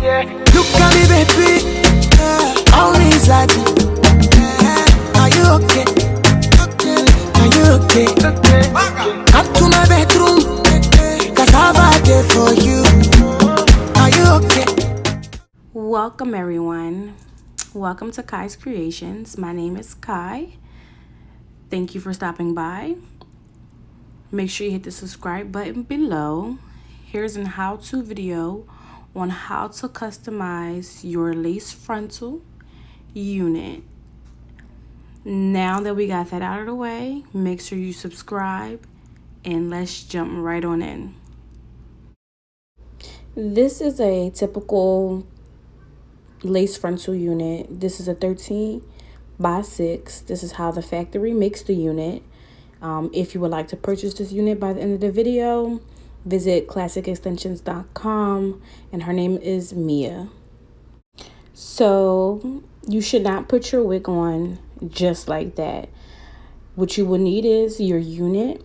Look at me, baby. Only inside you. Are you okay? Are you okay? Come to my bedroom, cause I've had it for you. Are you okay? Welcome everyone. Welcome to Kai's Creations. My name is Kai. Thank you for stopping by. Make sure you hit the subscribe button below. Here's an how-to video on how to customize your lace frontal unit. Now that we got that out of the way, make sure you subscribe and let's jump right on in. This is a typical lace frontal unit. This is a 13 by 6. This is how the factory makes the unit. If you would like to purchase this unit by the end of the video, visit Klassikextensions.com, and her name is Mia. So you should not put your wig on just like that. What you will need is your unit,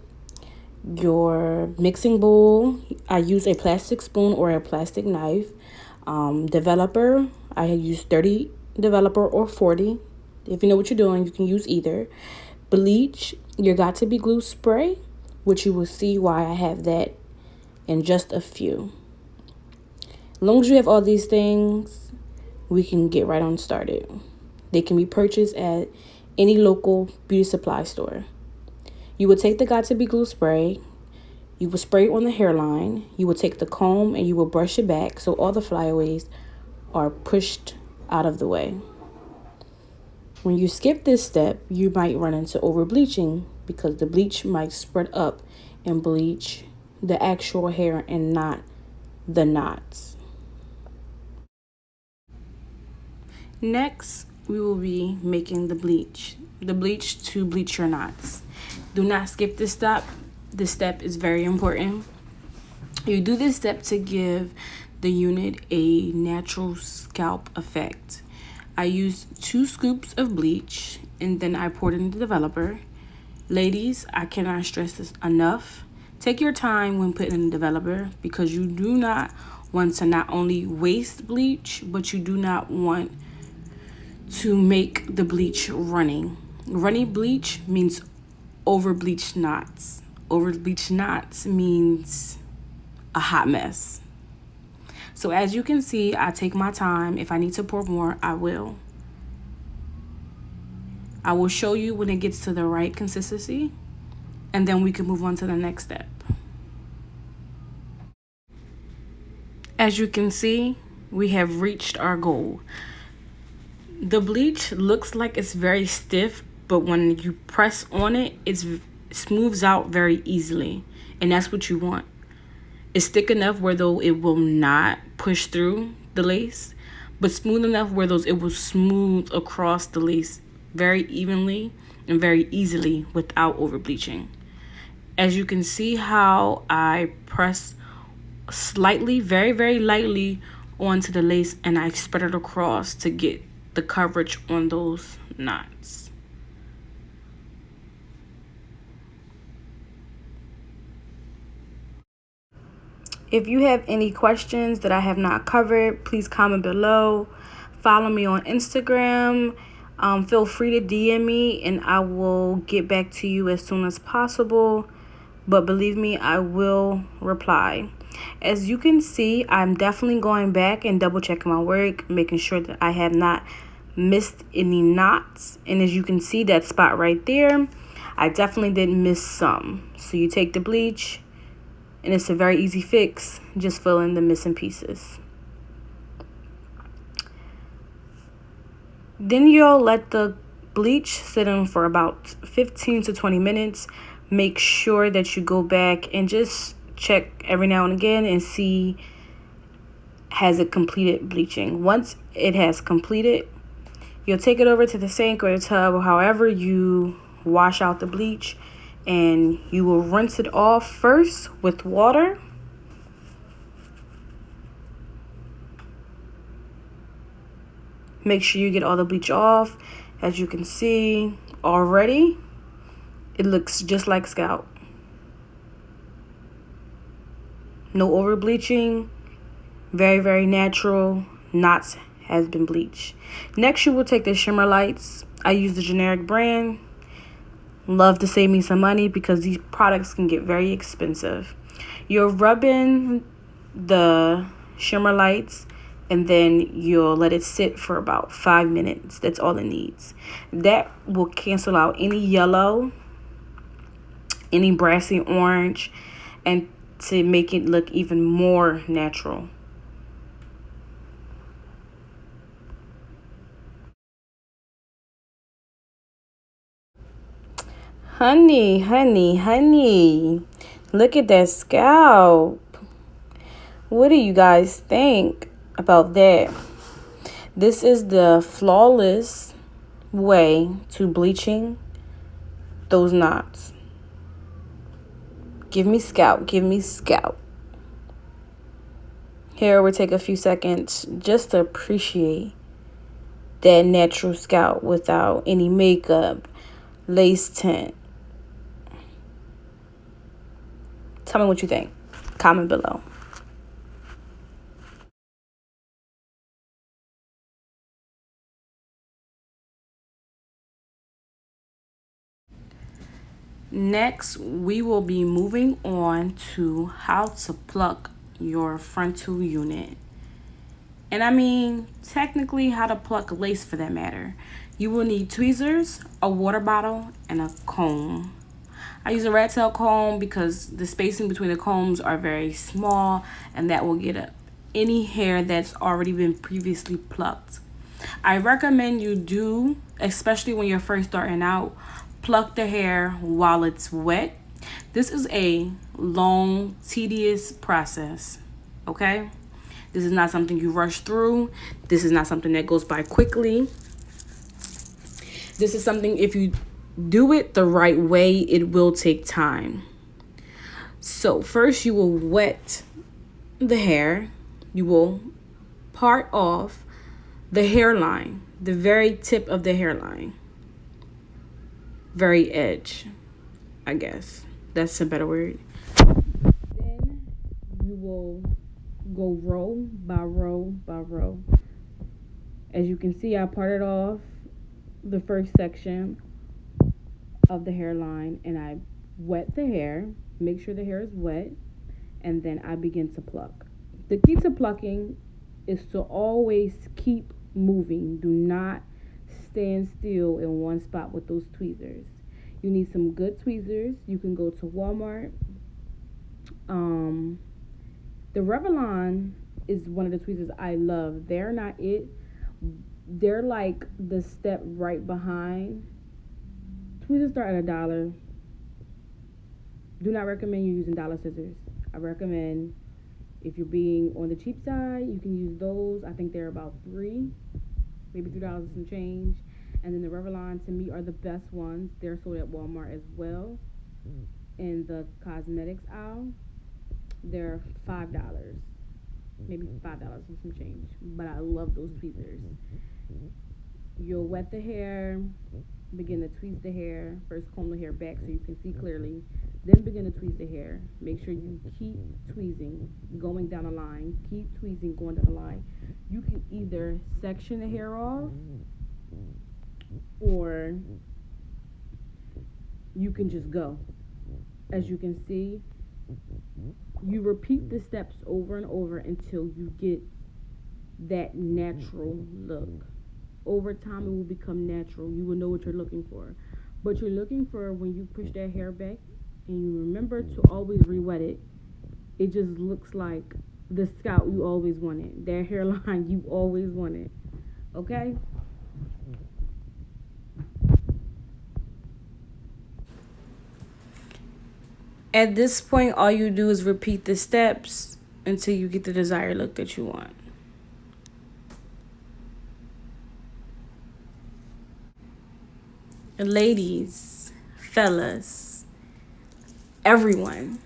your mixing bowl. I use a plastic spoon or a plastic knife. Developer, I use 30 developer or 40. If you know what you're doing, you can use either. Bleach, your got to be glue spray, which you will see why I have that in just a few. As long as you have all these things, we can get right on started. They can be purchased at any local beauty supply store. You will take the got to be glue spray. You will spray it on the hairline. You will take the comb and you will brush it back so all the flyaways are pushed out of the way. When you skip this step, you might run into over bleaching because the bleach might spread up and bleach the actual hair and not the knots. Next, we will be making the bleach to bleach your knots. Do not skip this step. This step is very important. You do this step to give the unit a natural scalp effect. I used 2 scoops of bleach and then I poured in the developer. Ladies, I cannot stress this enough. Take your time when putting in the developer because you do not want to not only waste bleach, but you do not want to make the bleach running. Runny bleach means over bleached knots. Over bleached knots means a hot mess. So as you can see, I take my time. If I need to pour more, I will. I will show you when it gets to the right consistency, and then we can move on to the next step. As you can see, we have reached our goal. The bleach looks like it's very stiff, but when you press on it, it smooths out very easily, and that's what you want. It's thick enough where though it will not push through the lace, but smooth enough where those it will smooth across the lace very evenly and very easily without over bleaching. As you can see how I press slightly, very, very lightly onto the lace and I spread it across to get the coverage on those knots. If you have any questions that I have not covered, please comment below. Follow me on Instagram. Feel free to DM me and I will get back to you as soon as possible. But believe me, I will reply. As you can see, I'm definitely going back and double checking my work, making sure that I have not missed any knots. And as you can see, that spot right there, I definitely did miss some. So you take the bleach, and it's a very easy fix. Just fill in the missing pieces. Then you'll let the bleach sit in for about 15 to 20 minutes. Make sure that you go back and just check every now and again and see, has it completed bleaching. Once it has completed, you'll take it over to the sink or the tub or however you wash out the bleach, and you will rinse it off first with water. Make sure you get all the bleach off. As you can see already, it looks just like scalp. No over bleaching, Very, very natural. Knots has been bleached. Next, you will take the shimmer lights. I use the generic brand. Love to save me some money because these products can get very expensive. You'll rub in the shimmer lights and then you'll let it sit for about 5 minutes. That's all it needs. That will cancel out any yellow, any brassy orange, and to make it look even more natural. Honey, honey, honey. Look at that scalp. What do you guys think about that? This is the flawless way to bleaching those knots. Give me scalp, give me scalp. Here we'll take a few seconds just to appreciate that natural scalp without any makeup, lace tint. Tell me what you think. Comment below. Next, we will be moving on to how to pluck your frontal unit. And I mean, technically, how to pluck lace for that matter. You will need tweezers, a water bottle, and a comb. I use a rat tail comb because the spacing between the combs are very small and that will get up any hair that's already been previously plucked. I recommend you do, especially when you're first starting out, pluck the hair while it's wet. This is a long, tedious process, okay? This is not something you rush through. This is not something that goes by quickly. This is something, if you do it the right way, it will take time. So first you will wet the hair. You will part off the hairline, the very tip of the hairline. Very edge, I guess. That's a better word. Then you will go row by row by row. As you can see, I parted off the first section of the hairline and I wet the hair, make sure the hair is wet, and then I begin to pluck. The key to plucking is to always keep moving. Do not stand still in one spot with those tweezers. You need some good tweezers. You can go to Walmart. The Revlon is one of the tweezers I love. They're not it. They're like the step right behind. Tweezers start at $1. Do not recommend you using dollar scissors. I recommend, if you're being on the cheap side, you can use those. I think they're about $3, maybe $3 and some change. And then the Revlon, to me, are the best ones. They're sold at Walmart as well. In the cosmetics aisle, they're $5, maybe $5 and some change. But I love those tweezers. You'll wet the hair, begin to tweeze the hair. First, comb the hair back so you can see clearly. Then begin to tweeze the hair. Make sure you keep tweezing, going down the line. Keep tweezing, going down the line. You can either section the hair off, or you can just go. As you can see, you repeat the steps over and over until you get that natural look. Over time, it will become natural. You will know what you're looking for. But you're looking for, when you push that hair back, and you remember to always re-wet it, it just looks like the scalp you always wanted. That hairline you always wanted. Okay? At this point, all you do is repeat the steps until you get the desired look that you want. Ladies, fellas, everyone,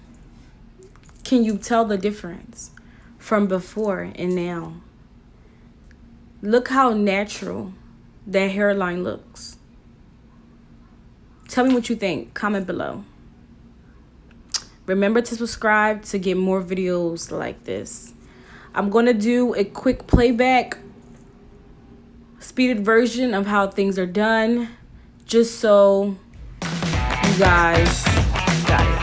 can you tell the difference from before and now? Look how natural that hairline looks. Tell me what you think. Comment below. Remember to subscribe to get more videos like this. I'm gonna do a quick playback, speeded version of how things are done, just so you guys got it.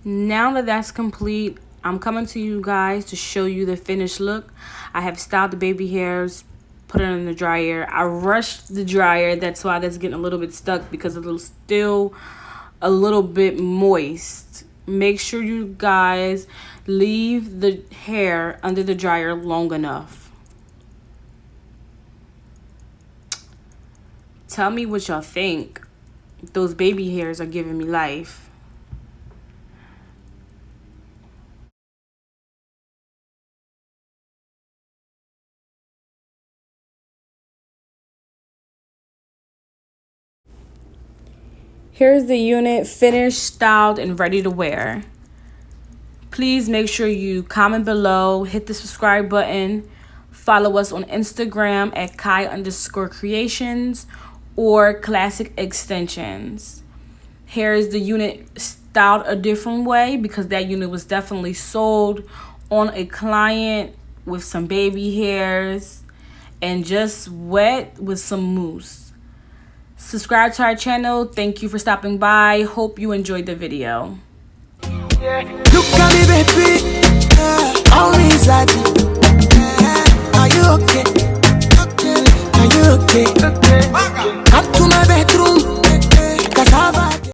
Now that that's complete, I'm coming to you guys to show you the finished look. I have styled the baby hairs, put it in the dryer. I rushed the dryer. That's why that's getting a little bit stuck, because it's still a little bit moist. Make sure you guys leave the hair under the dryer long enough. Tell me what y'all think. Those baby hairs are giving me life. Here's the unit finished, styled, and ready to wear. Please make sure you comment below, hit the subscribe button, follow us on Instagram at Kai_creations or Klassikextensions. Here's the unit styled a different way, because that unit was definitely sold on a client with some baby hairs and just wet with some mousse. Subscribe to our channel. Thank you for stopping by. Hope you enjoyed the video. Look at me, baby. Only inside you. Are you okay? Are you okay? Come to my bedroom.